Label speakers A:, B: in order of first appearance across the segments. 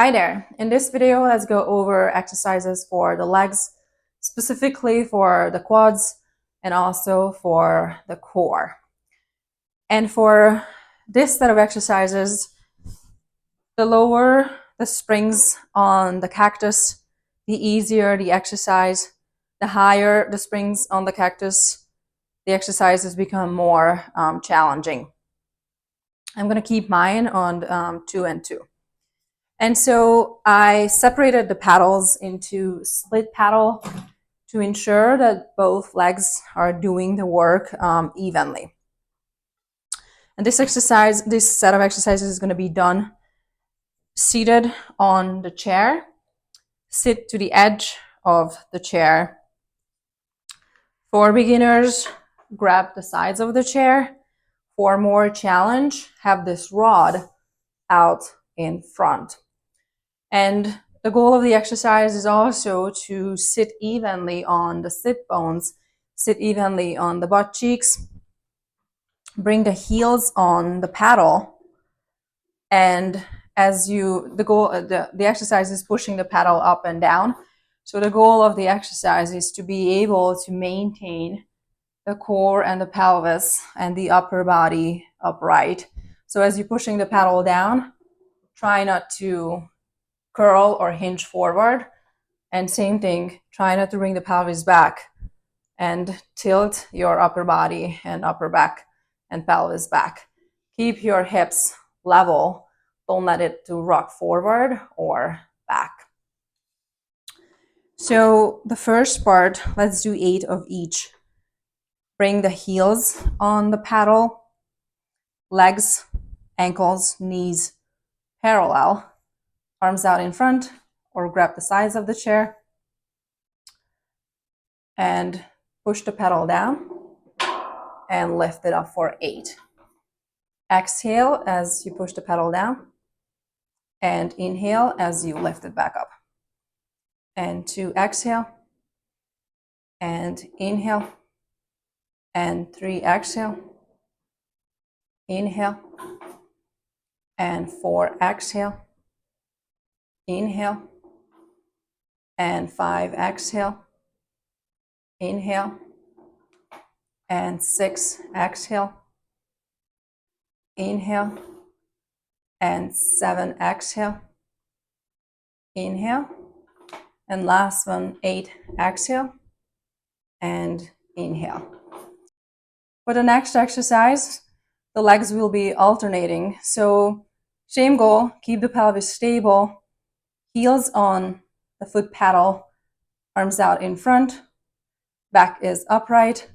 A: Hi there. In this video, let's go over exercises for the legs, specifically for the quads and also for the core. And for this set of exercises, the lower the springs on the cactus, the easier the exercise. The higher the springs on the cactus, the exercises become more challenging. I'm going to keep mine on 2 and 2. And so I separated the paddles into split paddle to ensure that both legs are doing the work evenly. And this set of exercises is going to be done seated on the chair. Sit to the edge of the chair. For beginners, grab the sides of the chair. For more challenge, have this rod out in front. And the goal of the exercise is also to sit evenly on the sit bones, sit evenly on the butt cheeks, bring the heels on the paddle, and the exercise is pushing the paddle up and down. So the goal of the exercise is to be able to maintain the core and the pelvis and the upper body upright. So as you're pushing the paddle down, try not to curl or hinge forward. And same thing, try not to bring the pelvis back and tilt your upper body and upper back and pelvis back. Keep your hips level. Don't let it to rock forward or back. So the first part, let's do 8 of each. Bring the heels on the paddle, legs, ankles, knees parallel, arms out in front or grab the sides of the chair and push the pedal down and lift it up for 8. Exhale as you push the pedal down and inhale as you lift it back up. And 2, exhale and inhale and 3, exhale, inhale and 4, exhale, inhale and 5, exhale, inhale and 6, exhale, inhale and 7, exhale, inhale, and last one, 8, exhale and inhale. For the next exercise, the legs will be alternating. So same goal, keep the pelvis stable, heels on the foot paddle, arms out in front, back is upright,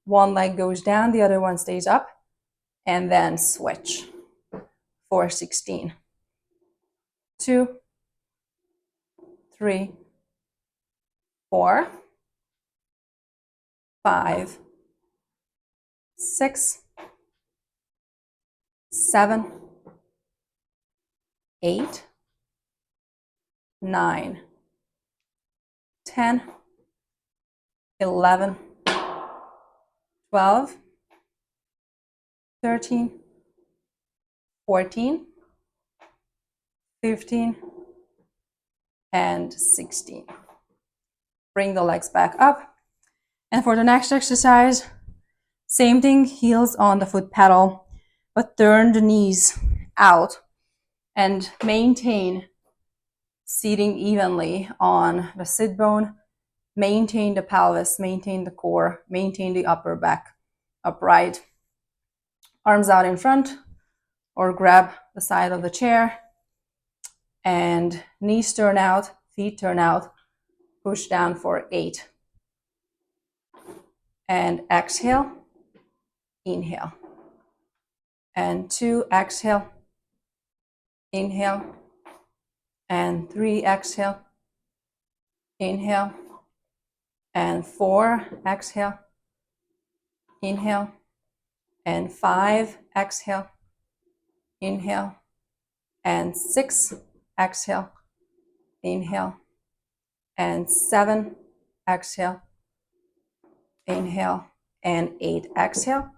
A: one leg goes down, the other one stays up, and then switch for 16. 2, 3, 4, 5, 6, 7, 8, 9, 10, 11, 12, 13, 14, 15, and 16. Bring the legs back up. And for the next exercise, same thing, heels on the foot pedal, but turn the knees out and maintain seating evenly on the sit bone. Maintain the pelvis, maintain the core, maintain the upper back upright. Arms out in front or grab the side of the chair and knees turn out, feet turn out, push down for 8. And exhale, inhale. And 2, exhale, inhale. And 3, exhale, inhale. And 4, exhale, inhale. And 5, exhale, inhale. And 6, exhale, inhale. And 7, exhale, inhale. And 8, exhale,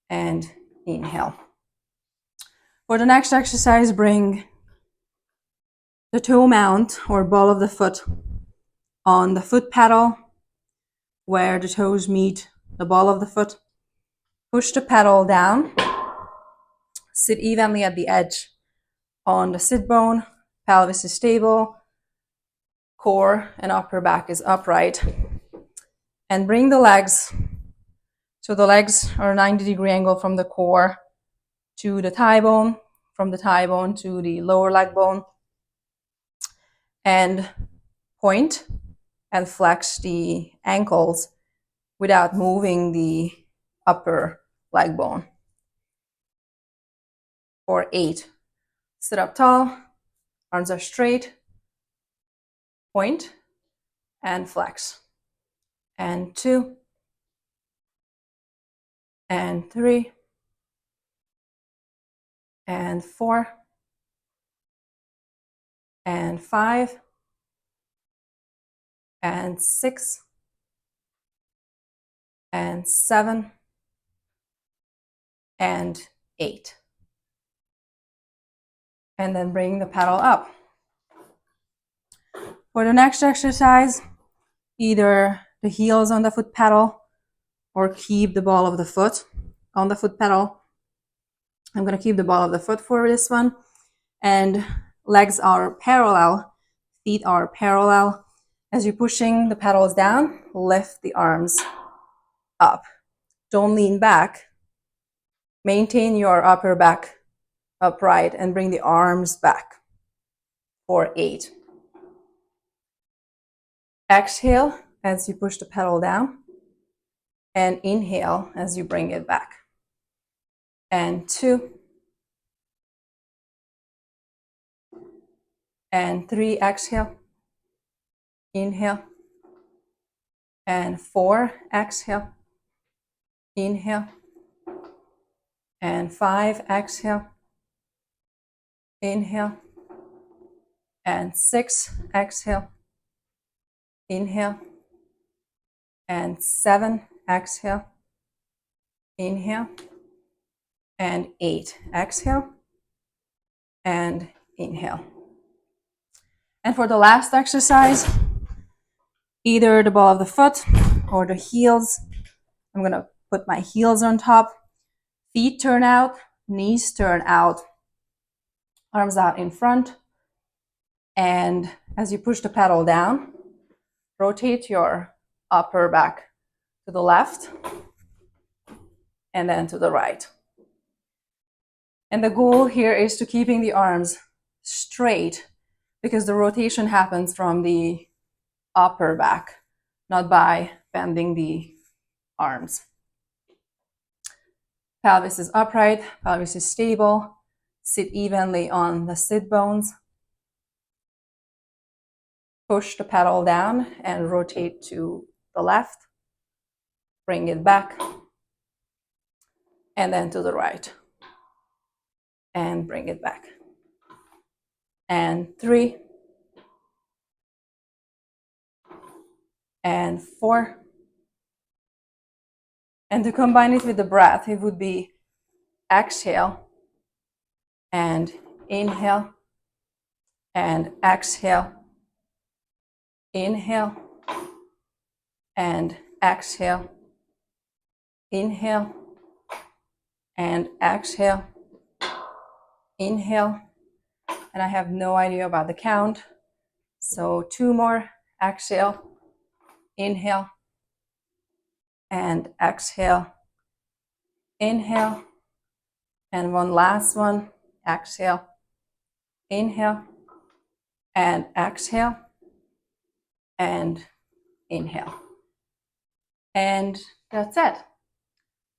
A: and inhale. For the next exercise, bring the toe mount or ball of the foot on the foot pedal where the toes meet the ball of the foot. Push the pedal down. Sit evenly at the edge on the sit bone. Pelvis is stable. Core and upper back is upright. And bring the legs. So the legs are a 90-degree angle from the core to the thigh bone, from the thigh bone to the lower leg bone. And point and flex the ankles without moving the upper leg bone. For 8, sit up tall, arms are straight, point and flex. And 2, and 3, and 4, and 5, and 6, and 7, and 8. And then bring the pedal up. For the next exercise, either the heels on the foot pedal or keep the ball of the foot on the foot pedal. I'm going to keep the ball of the foot for this one. And legs are parallel, feet are parallel. As you're pushing the pedals down, lift the arms up. Don't lean back. Maintain your upper back upright and bring the arms back for 8. Exhale as you push the pedal down, and inhale as you bring it back. And 2, and 3, exhale, inhale, and 4, exhale, inhale, and 5, exhale, inhale, and 6, exhale, inhale, and 7, exhale, inhale, and 8, exhale, and inhale. And for the last exercise, either the ball of the foot or the heels. I'm going to put my heels on top. Feet turn out, knees turn out, arms out in front. And as you push the pedal down, rotate your upper back to the left and then to the right. And the goal here is to keeping the arms straight because the rotation happens from the upper back, not by bending the arms. Pelvis is upright, pelvis is stable. Sit evenly on the sit bones. Push the pedal down and rotate to the left. Bring it back. And then to the right. And bring it back. And 3. And 4. And to combine it with the breath, it would be exhale and inhale and exhale, inhale and exhale, inhale and exhale, inhale. And I have no idea about the count. So 2 more, exhale, inhale and exhale, inhale. And one last one, exhale, inhale, and exhale, and inhale. And that's it.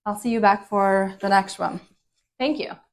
A: I'll see you back for the next one. Thank you.